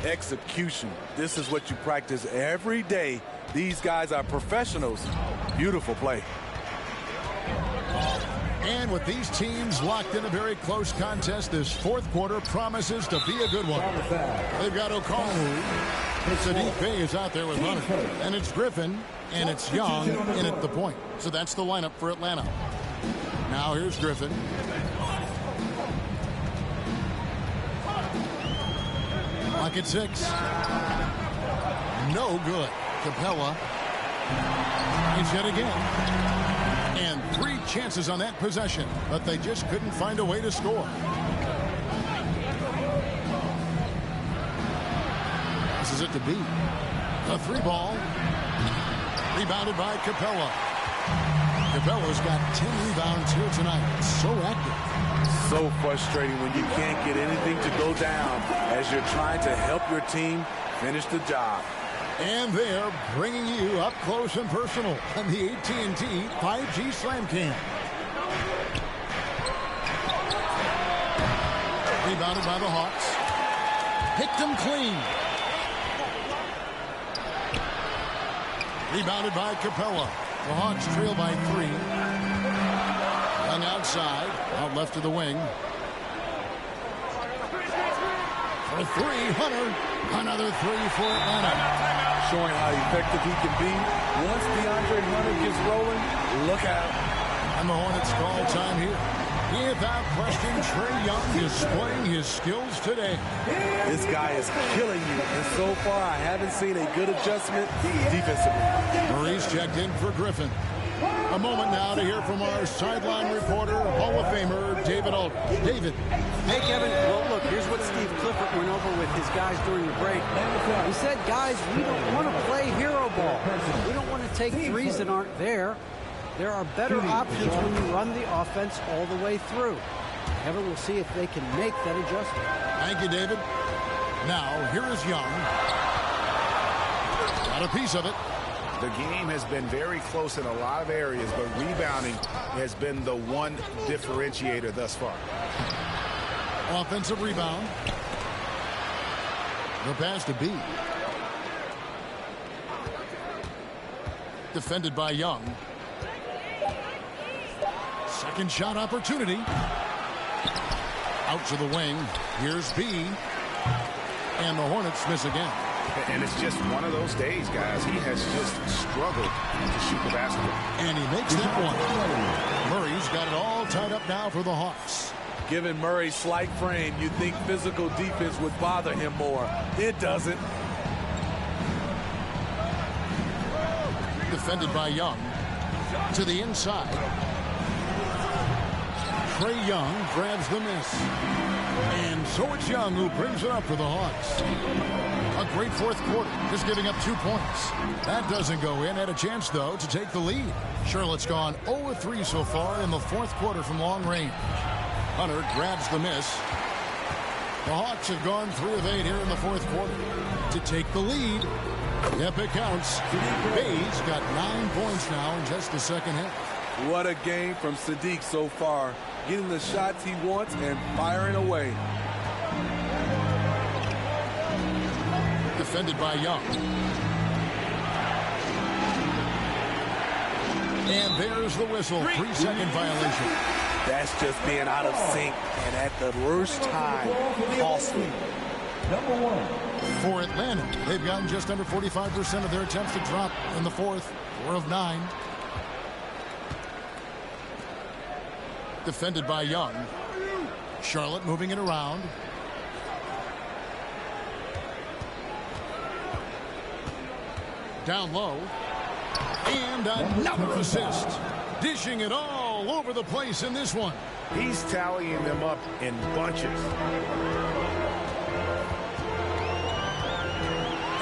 Execution. This is what you practice every day. These guys are professionals. Beautiful play. And with these teams locked in a very close contest, this fourth quarter promises to be a good one. They've got Okongwu. Saddiq Bey is out there with Hunter. And it's Griffin, and it's Young in at the point. So that's the lineup for Atlanta. Now here's Griffin. Clock at 6. No good. Capella. It's hit again. And 3 chances on that possession, but they just couldn't find a way to score. This is it to beat. A 3 ball. Rebounded by Capella. Capella's got 10 rebounds here tonight. So active. So frustrating when you can't get anything to go down as you're trying to help your team finish the job. And they're bringing you up close and personal on the AT&T 5G Slam Cam. Rebounded by the Hawks. Picked them clean. Rebounded by Capella. The Hawks trail by 3. Young outside. Out left of the wing. For three, Hunter. Another three for Atlanta. Showing how effective he can be. Once DeAndre Hunter gets rolling, look out. And the Hornets call time here. Without question, Trae Young displaying his skills today. This guy is killing you. And so far, I haven't seen a good adjustment defensively. Murray's checked in for Griffin. A moment now to hear from our sideline reporter, Hall of Famer David Aldridge. David. Hey, Kevin. Well, look, here's what Steve Clifford went over with his guys during the break. He said, guys, we don't want to play hero ball. We don't want to take threes that aren't there. There are better options when you run the offense all the way through. Kevin, we'll see if they can make that adjustment. Thank you, David. Now, here is Young. Got a piece of it. The game has been very close in a lot of areas, but rebounding has been the one differentiator thus far. Offensive rebound. The pass to B. Defended by Young. Second shot opportunity. Out to the wing. Here's B. And the Hornets miss again. And it's just one of those days, guys. He has just struggled to shoot the basketball. And he makes that one. Murray's got it all tied up now for the Hawks. Given Murray's slight frame, you'd think physical defense would bother him more. It doesn't. Defended by Young. To the inside. Trae Young grabs the miss. And so it's Young who brings it up for the Hawks. A great fourth quarter, just giving up 2 points. That doesn't go in. Had a chance, though, to take the lead. Charlotte's gone 0-3 so far in the fourth quarter from long range. Hunter grabs the miss. The Hawks have gone 3 of 8 here in the fourth quarter to take the lead. Yep, it counts. Bay's got 9 points now in just the second half. What a game from Sadiq so far. Getting the shots he wants and firing away. Defended by Young. And there's the whistle. 3-second violation. That's just being out of sync and at the worst time. Costly. Number 1. For Atlanta, they've gotten just under 45% of their attempts to drop in the fourth. 4 of 9. Defended by Young. Charlotte moving it around. Down low. And another assist. Dishing it all over the place in this one. He's tallying them up in bunches.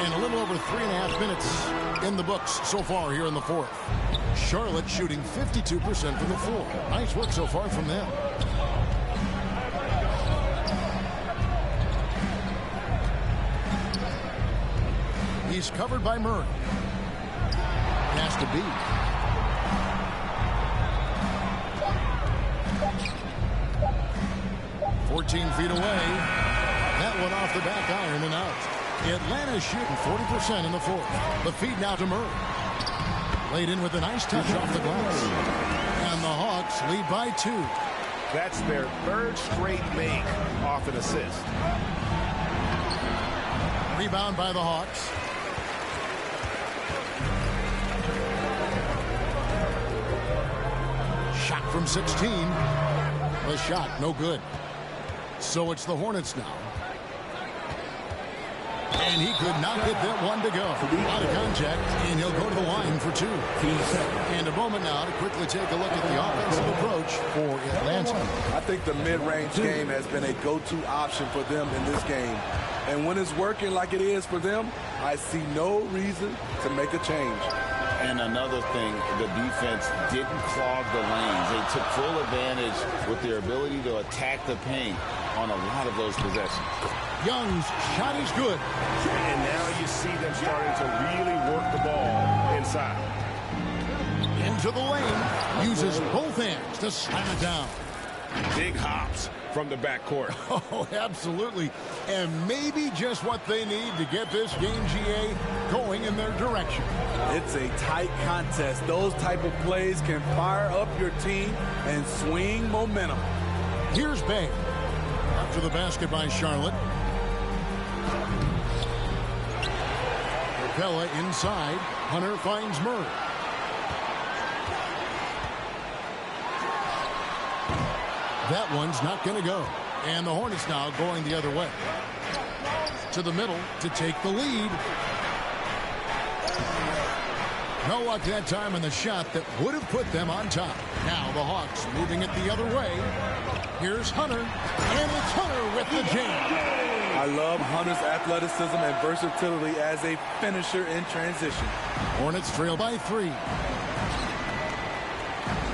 And a little over 3.5 minutes in the books so far here in the fourth. Charlotte shooting 52% from the floor. Nice work so far from them. He's covered by Murray. Pass to B. "14 feet away. That one off the back iron and out. Atlanta's shooting 40% in the fourth. The feed now to Murray. Laid in with a nice touch off the glass. And the Hawks lead by 2. That's their 3rd straight make off an assist. Rebound by the Hawks. Shot from 16. The shot, no good. So it's the Hornets now. And he could not get that one to go. Out of contact, and he'll go to the line for 2. And a moment now to quickly take a look at the offensive approach for Atlanta. I think the mid-range game has been a go-to option for them in this game. And when it's working like it is for them, I see no reason to make a change. And another thing, the defense didn't clog the lanes. They took full advantage with their ability to attack the paint on a lot of those possessions. Young's shot is good. And now you see them starting to really work the ball inside. Into the lane. Uses both hands to slam it down. Big hops from the backcourt. Oh, absolutely. And maybe just what they need to get this game, GA, going in their direction. It's a tight contest. Those type of plays can fire up your team and swing momentum. Here's Bay. Up to the basket by Charlotte. Capella inside. Hunter finds Murray. That one's not going to go. And the Hornets now going the other way. To the middle to take the lead. No luck that time in the shot that would have put them on top. Now the Hawks moving it the other way. Here's Hunter. And it's Hunter with the jam. I love Hunter's athleticism and versatility as a finisher in transition. Hornets trail by 3.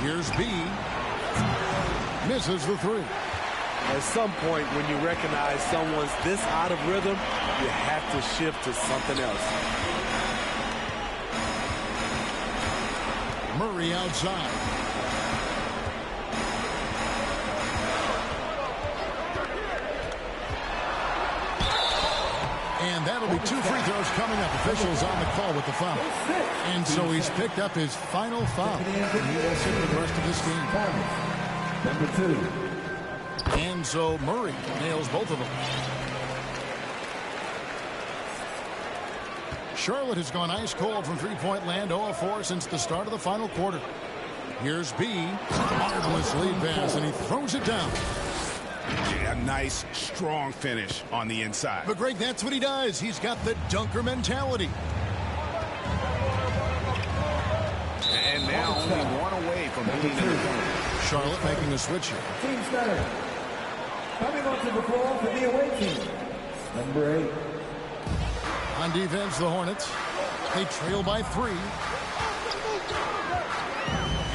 Here's B. Misses the 3. At some point, when you recognize someone's this out of rhythm, you have to shift to something else. Murray outside. And that'll be 2 free throws coming up. Officials on the call with the foul. And so he's picked up his final foul. And he will sit for the rest of this game. Number 2. And so Murray nails both of them. Charlotte has gone ice cold from three-point land, 0 of 4 since the start of the final quarter. Here's B. Marvelous lead pass, and he throws it down. Yeah, nice, strong finish on the inside. But Greg, that's what he does. He's got the dunker mentality. And now only 1 away from being in the corner. Charlotte making a switch here. Team starter. Coming onto the floor for the away team. Number 8. On defense, the Hornets. They trail by 3.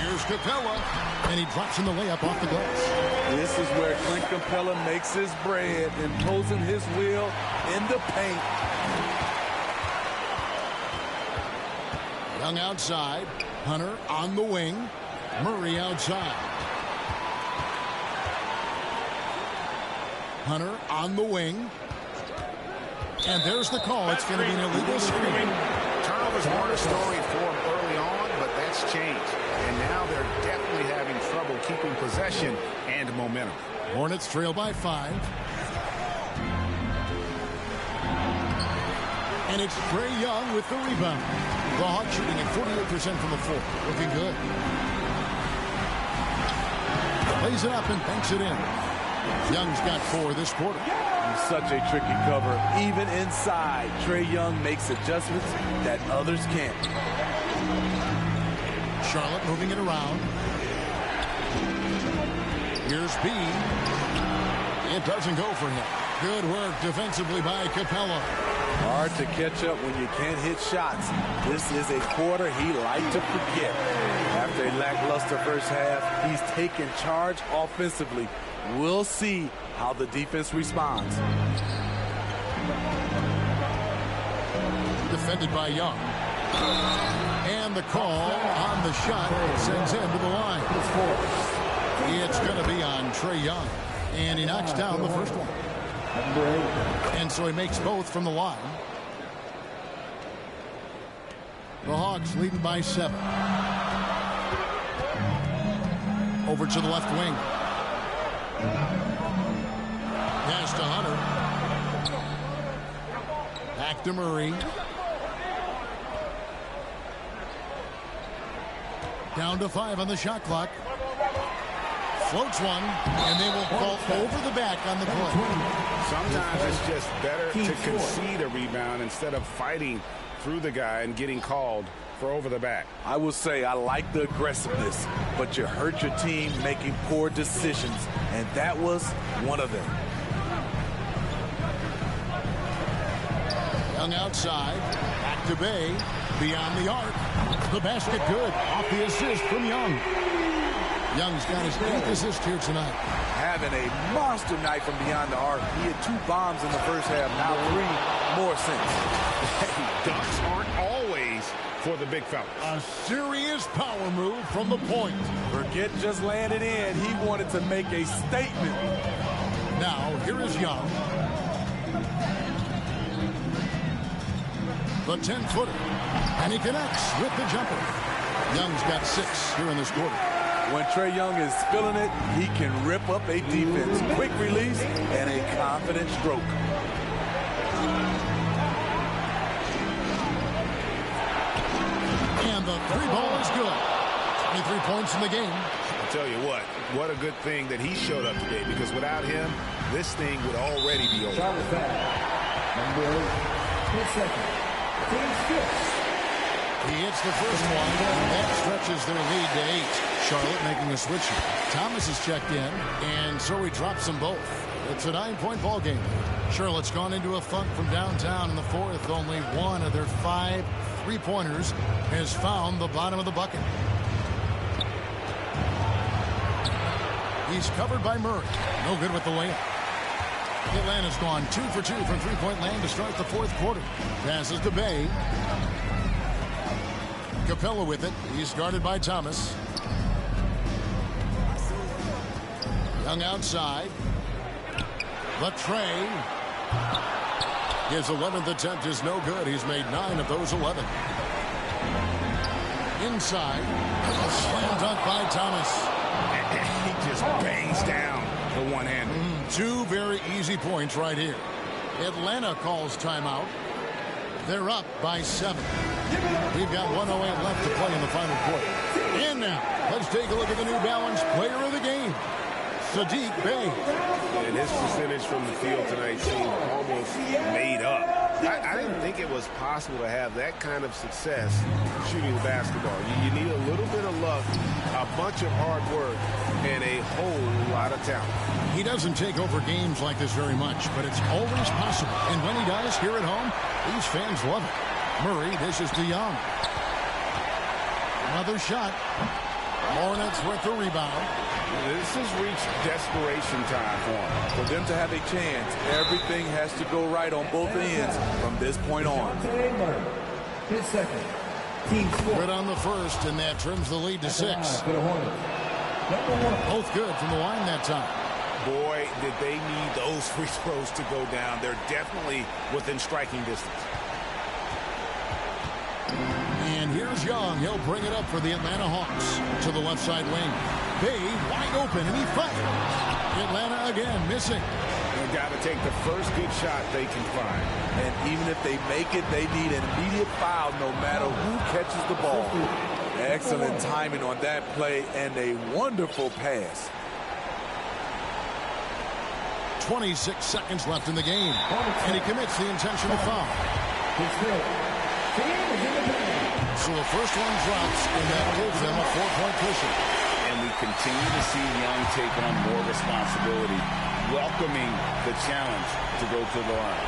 Here's Capella, and he drops in the layup off the glass. This is where Clint Capella makes his bread, imposing his will in the paint. Young outside. Hunter on the wing. Murray outside. Hunter on the wing. And there's the call. It's going to be an illegal screen. Turnovers weren't a story for them early on, but that's changed. And now they're definitely having trouble keeping possession and momentum. Hornets trail by 5. And it's Trae Young with the rebound. The Hawks shooting at 48% from the floor. Looking good. Lays it up and banks it in. Young's got 4 this quarter. Such a tricky cover. Even inside, Trae Young makes adjustments that others can't. Charlotte moving it around. Here's B. It doesn't go for him. Good work defensively by Capella. Hard to catch up when you can't hit shots. This is a quarter he liked to forget. After a lackluster first half, he's taken charge offensively. We'll see how the defense responds. Defended by Young. And the call on the shot sends him to the line. It's going to be on Trae Young. And he knocks down the first one. And so he makes both from the line. The Hawks leading by 7. Over to the left wing. Pass to Hunter. Back to Murray. Down to 5 on the shot clock. Floats one, and they will fall over the back on the play. Sometimes it's just better to concede a rebound instead of fighting through the guy and getting called for over the back. I will say I like the aggressiveness, but you hurt your team making poor decisions, and that was one of them. Young outside, back to Bay, beyond the arc. The basket good, off the assist from Young. Young's got his 8th assist here tonight. Having a monster night from beyond the arc. He had 2 bombs in the first half, now 3 more since. Dunks aren't always for the big fella. A serious power move from the point. Forget just laying it in. He wanted to make a statement. Now, here is Young. The 10-footer. And he connects with the jumper. Young's got 6 here in this quarter. When Trae Young is feeling it, he can rip up a defense. Quick release and a confident stroke. points in the game. I'll tell you what a good thing that he showed up today, because without him, this thing would already be over. Number 8, his second. Team fifth. He hits the first one, and that stretches their lead to 8. Charlotte making a switch here. Thomas is checked in, and so he drops them both. It's a 9-point ball game. Charlotte's gone into a funk from downtown in the fourth. Only one of their 5 3-pointers has found the bottom of the bucket. He's covered by Murray. No good with the layup. Atlanta's gone 2 for 2 from three-point land to start the fourth quarter. Passes to Bay. Capella with it. He's guarded by Thomas. Young outside. Latre. His 11th attempt is no good. He's made 9 of those 11. Inside. A slam dunk by Thomas. He just bangs down the one-hander. 2 very easy points right here. Atlanta calls timeout. They're up by 7. We've got 1:08 left to play in the final quarter. And now, let's take a look at the New Balance player of the game, Saddiq Bey. And his percentage from the field tonight seemed almost made up. I didn't think it was possible to have that kind of success shooting the basketball. You need a little bit of luck, a bunch of hard work, and a whole lot of talent. He doesn't take over games like this very much, but it's always possible. And when he does, here at home, these fans love it. Murray dishes to Young. Another shot. Hornets with the rebound. This has reached desperation time for them. For them to have a chance, everything has to go right on both ends from this point on. His second. Team score. Good on the first, and that trims the lead to 6. Both good from the line that time. Boy, did they need those free throws to go down. They're definitely within striking distance. And here's Young. He'll bring it up for the Atlanta Hawks to the left side wing. Bay wide open, and he fires. Atlanta again missing. They've got to take the first good shot they can find. And even if they make it, they need an immediate foul no matter who catches the ball. Excellent timing on that play and a wonderful pass. 26 seconds left in the game. And he commits the intentional foul. So the first one drops, and that gives them a 4-point cushion. And we continue to see Young take on more responsibility, welcoming the challenge to go to the line.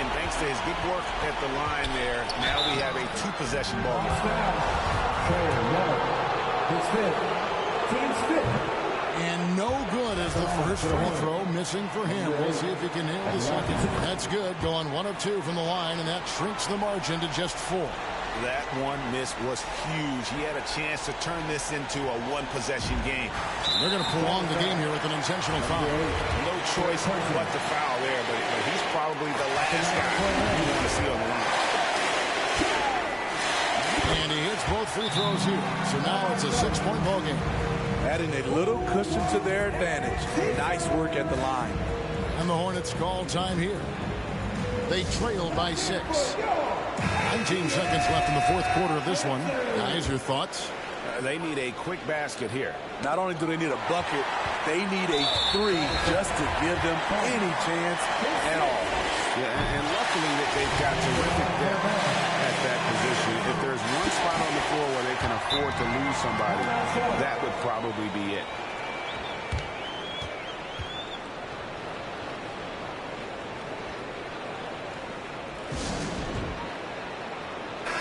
And thanks to his good work at the line there, now we have a 2-possession ball. And no good as the first free throw missing for him. We'll see if he can nail the second. That's good, going 1 of 2 from the line, and that shrinks the margin to just 4. That one miss was huge. He had a chance to turn this into a 1-possession game. They're going to prolong the game here with an intentional foul. No choice but to foul there, but he's probably the last guy you want to see on the line. And he hits both free throws here. So now it's a 6-point ball game. Adding a little cushion to their advantage. Nice work at the line. And the Hornets call time here. They trail by 6. 19 seconds left in the fourth quarter of this one. Guys, your thoughts? They need a quick basket here. Not only do they need a bucket, they need a 3 just to give them any chance at all. Yeah, and luckily that they've got terrific depth at that position. If there's one spot on the floor where they can afford to lose somebody, that would probably be it.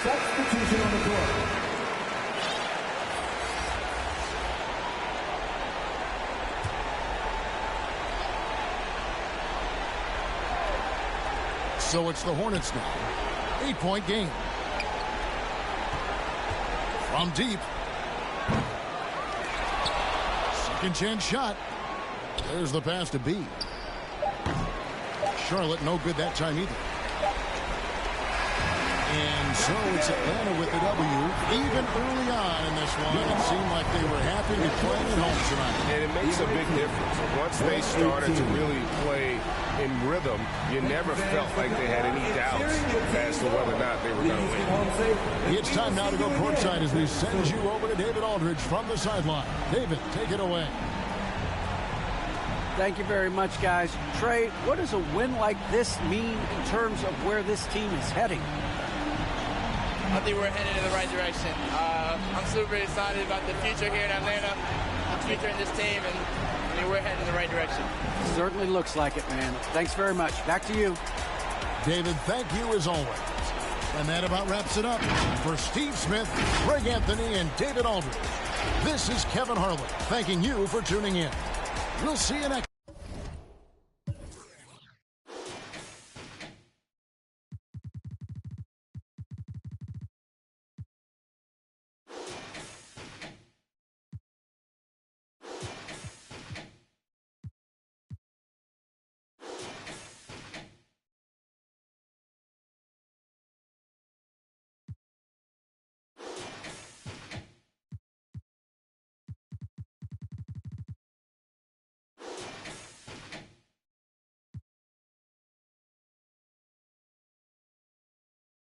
Substitution on the court. So it's the Hornets now. 8-point game. From deep. Second chance shot. There's the pass to B. Charlotte no good that time either. And so it's Atlanta with the W. Even early on in this one, it seemed like they were happy to be playing at home tonight. And it makes a big difference. Once they started to really play in rhythm, you never felt like they had any doubts as to whether or not they think we're going to win. It's time now to go courtside as we send you over to David Aldridge from the sideline. David, take it away. Thank you very much, guys. Trey, what does a win like this mean in terms of where this team is heading? I think we're headed in the right direction. I'm super excited about the future here in Atlanta, the future in this team, and I mean, we're heading in the right direction. Certainly looks like it, man. Thanks very much. Back to you. David, thank you as always. And that about wraps it up. For Steve Smith, Greg Anthony, and David Aldridge, this is Kevin Harlan thanking you for tuning in. We'll see you next